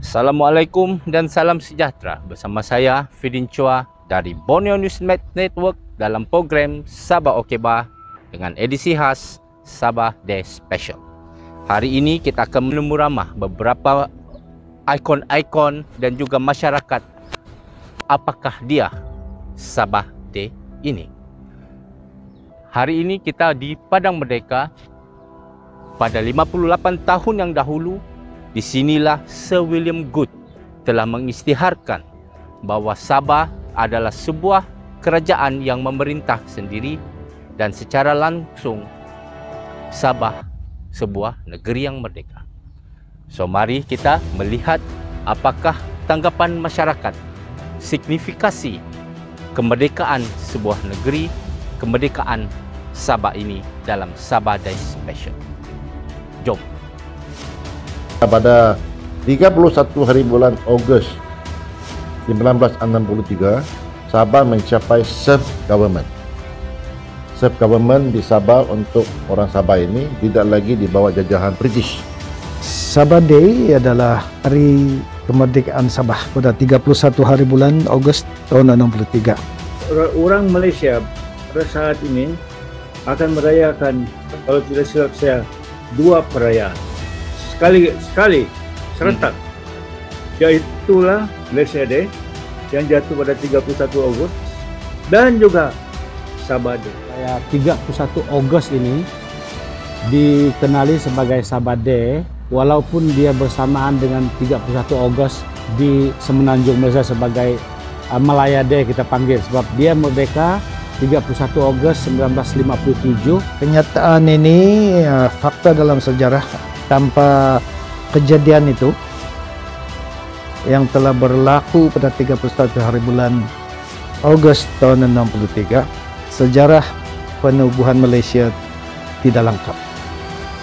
Assalamualaikum dan salam sejahtera. Bersama saya Fidin Chua dari Borneo News Network dalam program Sabah Okebah dengan edisi khas Sabah Day Special. Hari ini kita akan menemu ramah beberapa ikon-ikon dan juga masyarakat. Apakah dia Sabah Day ini? Hari ini kita di Padang Merdeka pada 58 tahun yang dahulu. Di sinilah Sir William Good telah mengisytiharkan bahawa Sabah adalah sebuah kerajaan yang memerintah sendiri dan secara langsung Sabah sebuah negeri yang merdeka. So mari kita melihat apakah tanggapan masyarakat, signifikasi kemerdekaan sebuah negeri, kemerdekaan Sabah ini dalam Sabah Day Special. Jom. Pada 31 hari bulan Ogos 1963, Sabah mencapai self-government. Self-government di Sabah untuk orang Sabah ini tidak lagi di bawah jajahan British. Sabah Day adalah hari kemerdekaan Sabah pada 31 hari bulan Ogos tahun 63. Orang Malaysia pada saat ini akan merayakan, kalau tidak silap saya, dua perayaan. Sekali serentak, yaitulah Malaysia Day yang jatuh pada 31 Ogos dan juga Sabah Day. 31 Ogos ini dikenali sebagai Sabah Day walaupun dia bersamaan dengan 31 Ogos di Semenanjung Malaysia sebagai Malaya Day kita panggil, sebab dia merdeka 31 Ogos 1957. Kenyataan ini fakta dalam sejarah. Tanpa kejadian itu yang telah berlaku pada 31 hari bulan Ogos tahun 63, sejarah penubuhan Malaysia tidak lengkap.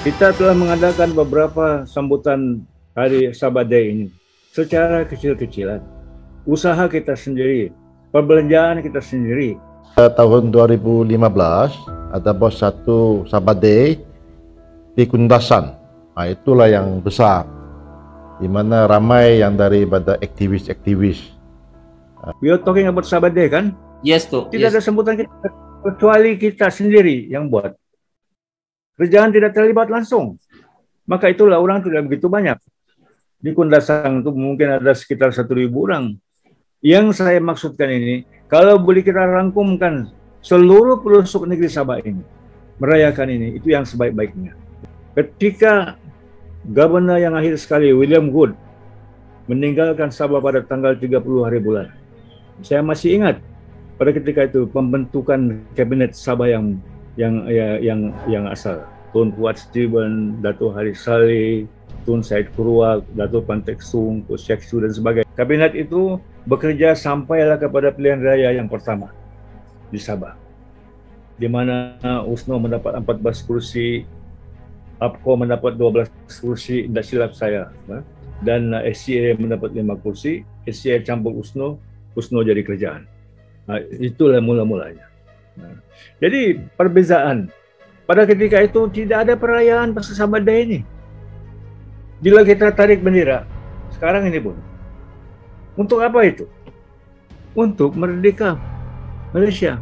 Kita telah mengadakan beberapa sambutan hari Sabah Day ini secara kecil-kecilan. Usaha kita sendiri, perbelanjaan kita sendiri. Tahun 2015 ada satu Sabah Day di Kundasan. Itulah yang besar, di mana ramai yang daripada aktivis-aktivis. We are talking about Sabah Day, kan? Yes, tu. Tidak ada sambutan kita kecuali kita sendiri yang buat. Kerajaan tidak terlibat langsung. Maka itulah orang tidak begitu banyak. Di Kundasan itu mungkin ada sekitar 1.000 orang. Yang saya maksudkan ini, kalau boleh kita rangkumkan seluruh pelosok negeri Sabah ini, merayakan ini, itu yang sebaik-baiknya. Ketika Governor yang akhir sekali, William Good, meninggalkan Sabah pada tanggal 30 hari bulan. Saya masih ingat pada ketika itu pembentukan kabinet Sabah yang asal. Tun Fuad Stephen, Dato' Haris Saleh, Tun Syed Kurwak, Dato' Pantek Sung, Ko Syek Su dan sebagainya. Kabinet itu bekerja sampailah kepada pilihan raya yang pertama di Sabah, di mana USNO mendapat 14 kursi, APCO mendapat 12 kursi, tidak silap saya, dan SCA mendapat 5 kursi, SCA campur USNO, USNO jadi kerajaan. Itulah mula-mulanya. Jadi perbezaan, pada ketika itu tidak ada perayaan pasca Sabah Day ini. Bila kita tarik bendera, sekarang ini pun, untuk apa itu? Untuk merdeka Malaysia.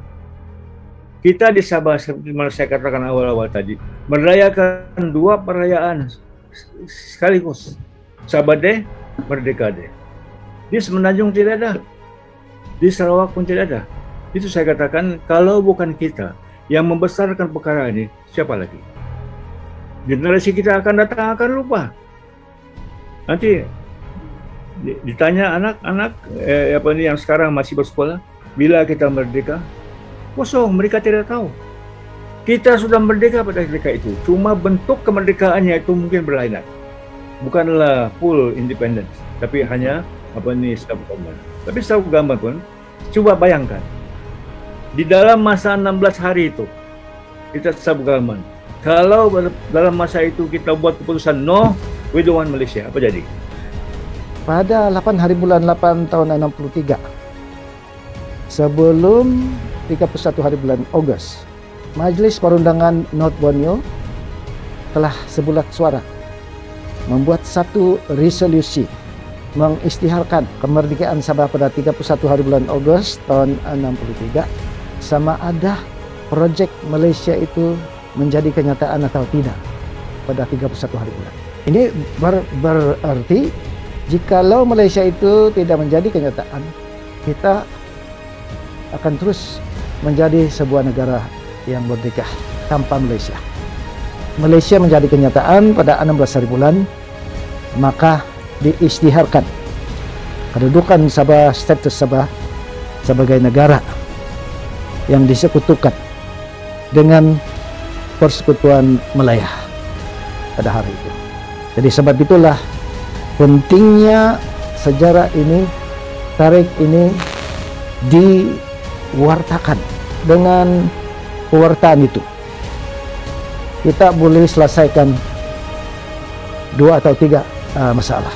Kita di Sabah, seperti yang saya katakan awal-awal tadi, merayakan dua perayaan sekaligus. Sabah Day, Merdeka Day. Di Semenanjung tidak ada. Di Sarawak pun tidak ada. Itu saya katakan, kalau bukan kita yang membesarkan perkara ini, siapa lagi? Generasi kita akan datang akan lupa. Nanti ditanya anak-anak yang sekarang masih bersekolah, bila kita merdeka, kosong, mereka tidak tahu. Kita sudah merdeka pada ketika itu. Cuma bentuk kemerdekaannya itu mungkin berlainan. Bukanlah full independence, tapi hanya self-government. Tapi self-government pun, coba bayangkan. Di dalam masa 16 hari itu, kita self-government. Kalau dalam masa itu kita buat keputusan no, we don't want Malaysia, apa jadi? Pada 8 hari bulan 8 tahun 63, sebelum 31 hari bulan Ogos, Majlis Perundangan North Borneo telah sebulat suara membuat satu resolusi mengisytiharkan kemerdekaan Sabah pada 31 hari bulan Ogos tahun 63, sama ada projek Malaysia itu menjadi kenyataan atau tidak pada 31 hari bulan. Ini berarti jikalau Malaysia itu tidak menjadi kenyataan, kita akan terus menjadi sebuah negara yang merdeka tanpa Malaysia. Malaysia menjadi kenyataan pada 16 hari bulan, maka diisytiharkan kedudukan Sabah, status Sabah sebagai negara yang disekutukan dengan Persekutuan Malaya pada hari itu. Jadi sebab itulah pentingnya sejarah ini, tarikh ini diwartakan. Dengan pewartaan itu kita boleh selesaikan 2 atau 3 masalah.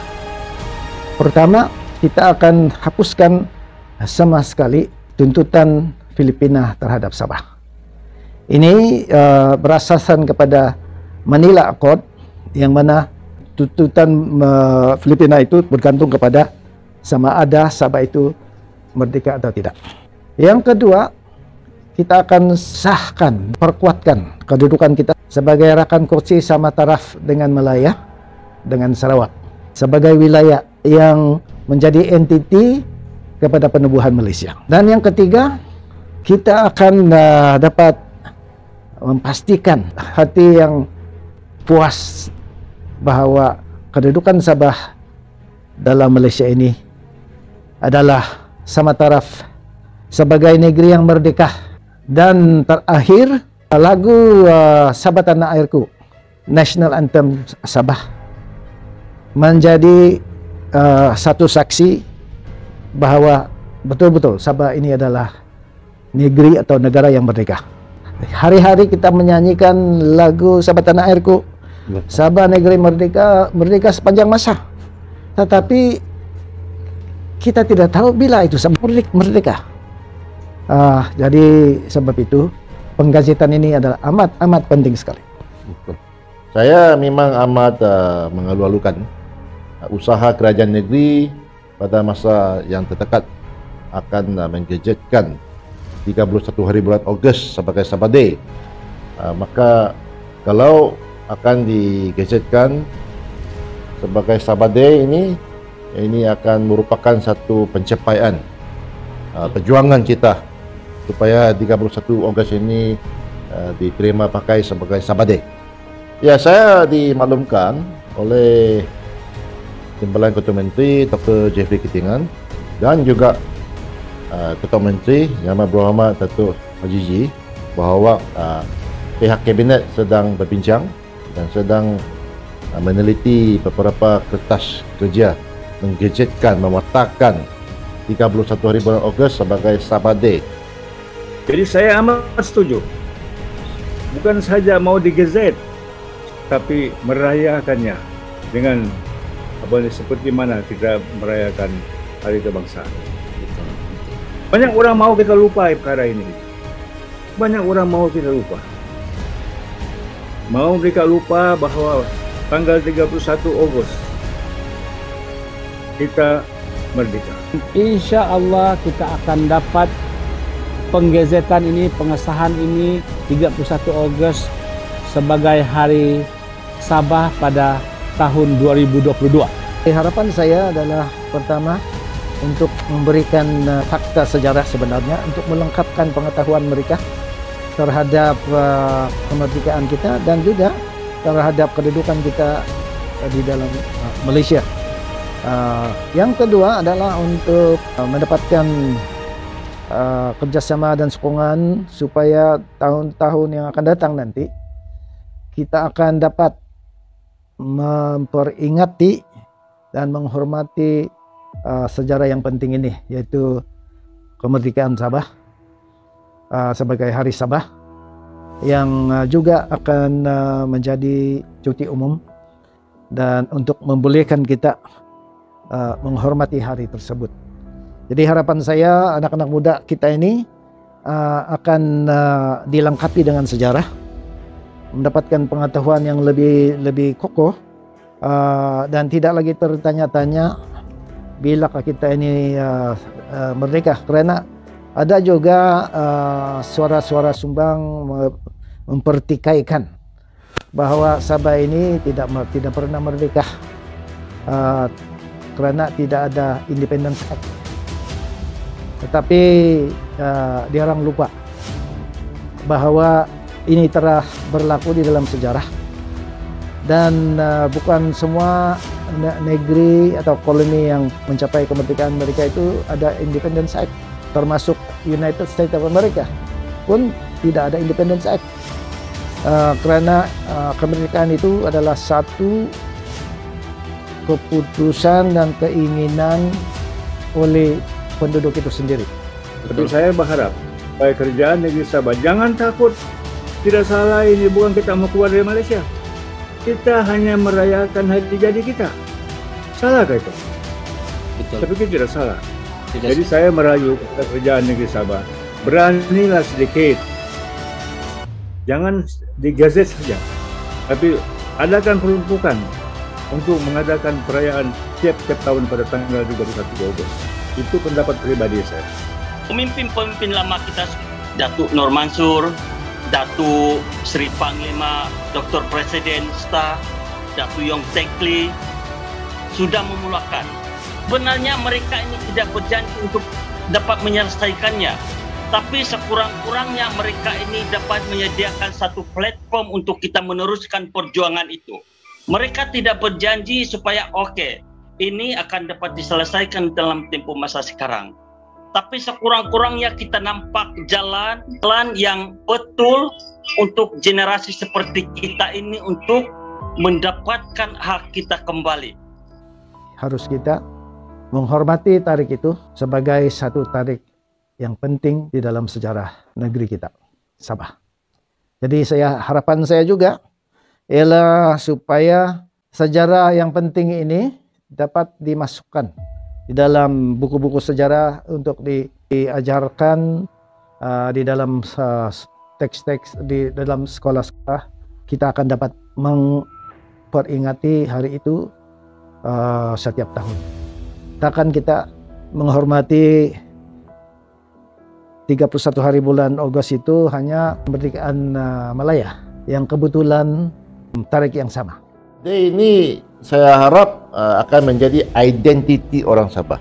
Pertama, kita akan hapuskan sama sekali tuntutan Filipina terhadap Sabah. Ini berasaskan kepada Manila Accord, yang mana tuntutan Filipina itu bergantung kepada sama ada Sabah itu merdeka atau tidak. Yang kedua, kita akan sahkan, perkuatkan kedudukan kita sebagai rakan kursi sama taraf dengan Malaya, dengan Sarawak, sebagai wilayah yang menjadi entiti kepada penubuhan Malaysia. Dan yang ketiga, kita akan dapat memastikan hati yang puas bahwa kedudukan Sabah dalam Malaysia ini adalah sama taraf sebagai negeri yang merdeka. Dan terakhir, lagu Sabah Tanah Airku, National Anthem Sabah, menjadi satu saksi bahwa betul-betul Sabah ini adalah negeri atau negara yang merdeka. Hari-hari kita menyanyikan lagu Sabah Tanah Airku, Sabah negeri merdeka, merdeka sepanjang masa. Tetapi kita tidak tahu bila itu Sabah merdeka. Jadi sebab itu penggazetan ini adalah amat penting sekali. Saya memang amat mengalu-alukan usaha kerajaan negeri pada masa yang terdekat akan menggazetkan 31 hari bulan Ogos sebagai Sabah Day. Maka kalau akan digazetkan sebagai Sabah Day ini akan merupakan satu pencapaian perjuangan kita supaya 31 Ogos ini diterima pakai sebagai Sabah Day. Ya, saya dimaklumkan oleh Timbalan Ketua Menteri Dr. Jeffrey Kitingan dan juga Ketua Menteri Yang Amat Berhormat Datuk Azizi bahawa pihak kabinet sedang berbincang dan sedang meneliti beberapa kertas kerja menggazetkan, mewatakkan 31 hari bulan Ogos sebagai Sabah Day. Jadi saya amat setuju. Bukan saja mau digazet, tapi merayakannya dengan seperti mana kita merayakan Hari Kebangsaan. Banyak orang mau kita lupa perkara ini. Banyak orang mau kita lupa. Mau mereka lupa bahawa tanggal 31 Ogos kita merdeka. Insya Allah kita akan dapat penggazetan ini, pengesahan ini 31 Ogos sebagai Hari Sabah pada tahun 2022. Harapan saya adalah pertama untuk memberikan fakta sejarah sebenarnya, untuk melengkapkan pengetahuan mereka terhadap kemerdekaan kita dan juga terhadap kedudukan kita di dalam Malaysia. Yang kedua adalah untuk mendapatkan kerjasama dan sokongan supaya tahun-tahun yang akan datang nanti kita akan dapat memperingati dan menghormati sejarah yang penting ini, yaitu kemerdekaan Sabah sebagai Hari Sabah, yang juga akan menjadi cuti umum dan untuk membolehkan kita menghormati hari tersebut. Jadi harapan saya anak-anak muda kita ini akan dilengkapi dengan sejarah, mendapatkan pengetahuan yang lebih kokoh, dan tidak lagi tertanya-tanya bilakah kita ini merdeka, karena ada juga suara-suara sumbang mempertikaikan bahwa Sabah ini tidak pernah merdeka karena tidak ada Independence Act. Tetapi dia orang lupa bahwa ini telah berlaku di dalam sejarah, dan bukan semua negeri atau koloni yang mencapai kemerdekaan mereka itu ada Independence Act, termasuk United States of America pun tidak ada Independence Act, karena kemerdekaan itu adalah satu keputusan dan keinginan oleh penduduk itu sendiri. Tapi saya berharap supaya kerajaan negeri Sabah jangan takut. Tidak salah, ini bukan kita mau keluar dari Malaysia. Kita hanya merayakan hari jadi kita. Salahkah itu? Betul. Saya pikir tidak salah. Tidak Jadi saya merayu kepada kerajaan negeri Sabah, beranilah sedikit. Jangan digazet saja, tapi adakan peruntukan untuk mengadakan perayaan tiap-tiap tahun pada tanggal 21 Ogos. Itu pendapat pribadi saya. Pemimpin-pemimpin lama kita, Datuk Nur Mansur, Datuk Seri Panglima Dr. Presiden STA, Datuk Yong Tekli sudah memulakan. Sebenarnya mereka ini tidak berjanji untuk dapat menyelesaikannya, tapi sekurang-kurangnya mereka ini dapat menyediakan satu platform untuk kita meneruskan perjuangan itu. Mereka tidak berjanji supaya ini akan dapat diselesaikan dalam tempoh masa sekarang. Tapi sekurang-kurangnya kita nampak jalan yang betul untuk generasi seperti kita ini untuk mendapatkan hak kita kembali. Harus kita menghormati tarik itu sebagai satu tarik yang penting di dalam sejarah negeri kita, Sabah. Jadi harapan saya juga ialah supaya sejarah yang penting ini dapat dimasukkan di dalam buku-buku sejarah untuk diajarkan di dalam teks-teks di dalam sekolah-sekolah. Kita akan dapat memperingati hari itu setiap tahun. Takkan kita menghormati 31 hari bulan Ogos itu hanya kemerdekaan Malaya yang kebetulan tarik yang sama. Jadi ini saya harap akan menjadi identiti orang Sabah.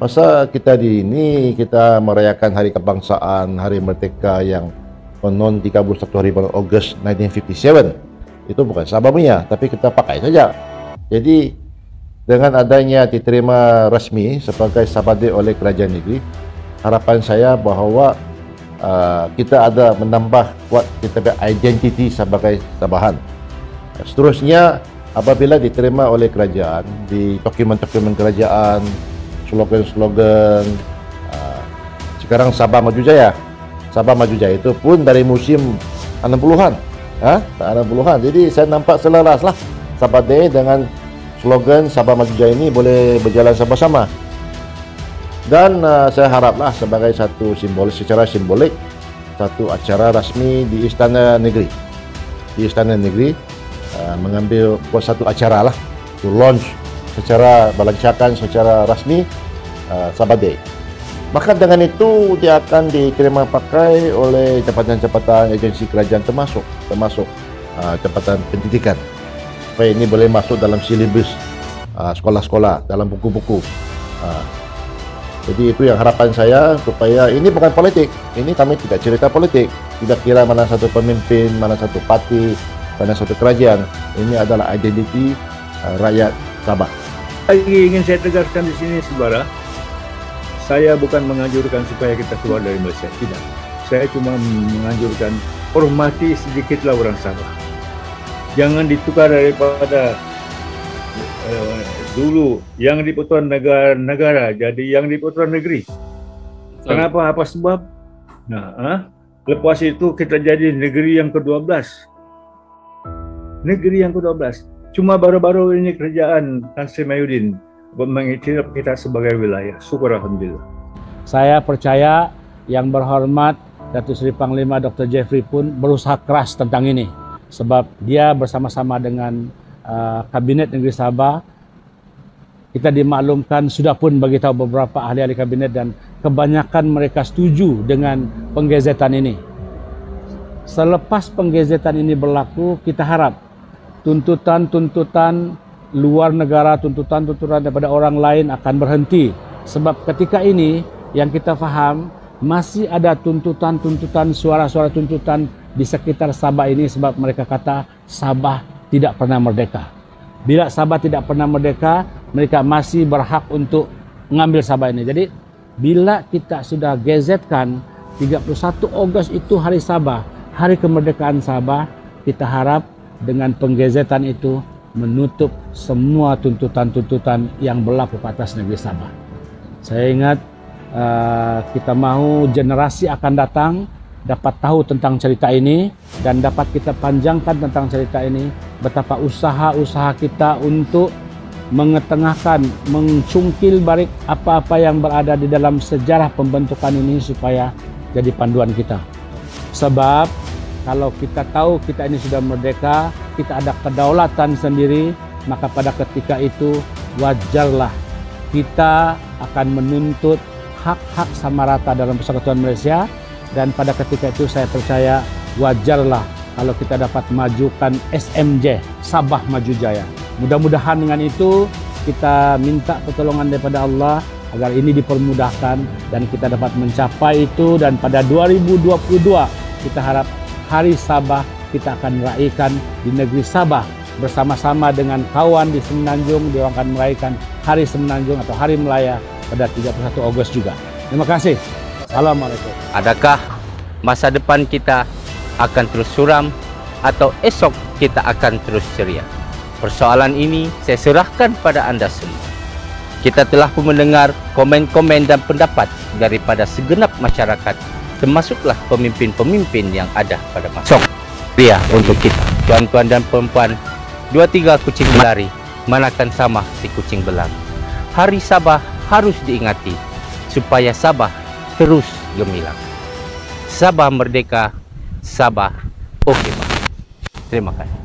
Masa kita kita merayakan hari kebangsaan, hari merdeka yang konon 31 hari bulan Ogos 1957. Itu bukan Sabah punya, tapi kita pakai saja. Jadi dengan adanya diterima resmi sebagai Sabah Day oleh kerajaan negeri, harapan saya bahawa kita ada menambah kuat kita punya identiti sebagai Sabahan. Seterusnya, apabila diterima oleh kerajaan di dokumen-dokumen kerajaan, slogan-slogan, sekarang Sabah Maju Jaya. Sabah Maju Jaya itu pun dari musim 60-an, 60-an. Jadi saya nampak selaras lah Sabah Day dengan slogan Sabah Maju Jaya ini boleh berjalan sama-sama. Dan saya haraplah sebagai satu secara simbolik, satu acara rasmi di Istana Negeri. Di Istana Negeri mengambil satu acara lah to launch secara melancarkan secara rasmi Sabah Day. Maka dengan itu dia akan diterima pakai oleh jabatan-jabatan agensi kerajaan termasuk jabatan pendidikan, supaya ini boleh masuk dalam silibus sekolah-sekolah, dalam buku-buku. Jadi itu yang harapan saya, supaya ini bukan politik. Ini kami tidak cerita politik, tidak kira mana satu pemimpin, mana satu parti, mana satu kerajaan. Ini adalah identiti rakyat Sabah. Lagi ingin saya tegaskan di sini, saudara, saya bukan menganjurkan supaya kita keluar dari Malaysia, tidak. Saya cuma menganjurkan hormati sedikitlah orang Sabah. Jangan ditukar daripada dulu yang di pertuan negara jadi yang di pertuan negeri. Kenapa? Apa sebab? Lepas itu kita jadi negeri yang ke-12. Negeri yang ke-12. Cuma baru-baru ini kerajaan Tan Sri Mahyudin mengiktiraf kita sebagai wilayah. Syukur alhamdulillah. Saya percaya yang berhormat Datuk Seri Panglima Dr. Jeffrey pun berusaha keras tentang ini, sebab dia bersama-sama dengan Kabinet Negeri Sabah kita dimaklumkan sudah pun bagi tahu beberapa ahli-ahli kabinet dan kebanyakan mereka setuju dengan penggezetan ini. Selepas penggezetan ini berlaku, kita harap tuntutan-tuntutan luar negara, tuntutan-tuntutan daripada orang lain akan berhenti. Sebab ketika ini yang kita faham masih ada tuntutan-tuntutan, suara-suara tuntutan di sekitar Sabah ini sebab mereka kata Sabah tidak pernah merdeka. Bila Sabah tidak pernah merdeka, mereka masih berhak untuk mengambil Sabah ini. Jadi bila kita sudah gazetkan 31 Ogos itu hari Sabah, hari kemerdekaan Sabah, kita harap dengan penggazetan itu menutup semua tuntutan-tuntutan yang berlaku ke atas negeri Sabah. Saya ingat kita mahu generasi akan datang dapat tahu tentang cerita ini dan dapat kita panjangkan tentang cerita ini, betapa usaha-usaha kita untuk mengetengahkan, mencungkil balik apa-apa yang berada di dalam sejarah pembentukan ini supaya jadi panduan kita. Sebab kalau kita tahu kita ini sudah merdeka, kita ada kedaulatan sendiri, maka pada ketika itu wajarlah kita akan menuntut hak-hak sama rata dalam Persekutuan Malaysia. Dan pada ketika itu saya percaya wajarlah kalau kita dapat majukan SMJ, Sabah Maju Jaya. Mudah-mudahan dengan itu kita minta pertolongan daripada Allah agar ini dipermudahkan dan kita dapat mencapai itu. Dan pada 2022 kita harap Hari Sabah kita akan meraihkan di negeri Sabah bersama-sama dengan kawan di Semenanjung. Dia akan meraihkan Hari Semenanjung atau Hari Melaya pada 31 Ogos juga. Terima kasih. Assalamualaikum. Adakah masa depan kita akan terus suram atau esok kita akan terus ceria? Persoalan ini saya serahkan pada anda semua. Kita telah pun mendengar komen-komen dan pendapat daripada segenap masyarakat, termasuklah pemimpin-pemimpin yang ada pada masa ceria untuk kita. Tuan-tuan dan perempuan, 2-3 kucing berlari, manakan sama si kucing berlari. Hari Sabah harus diingati supaya Sabah terus gemilang. Sabah merdeka, Sabah okey. Terima kasih.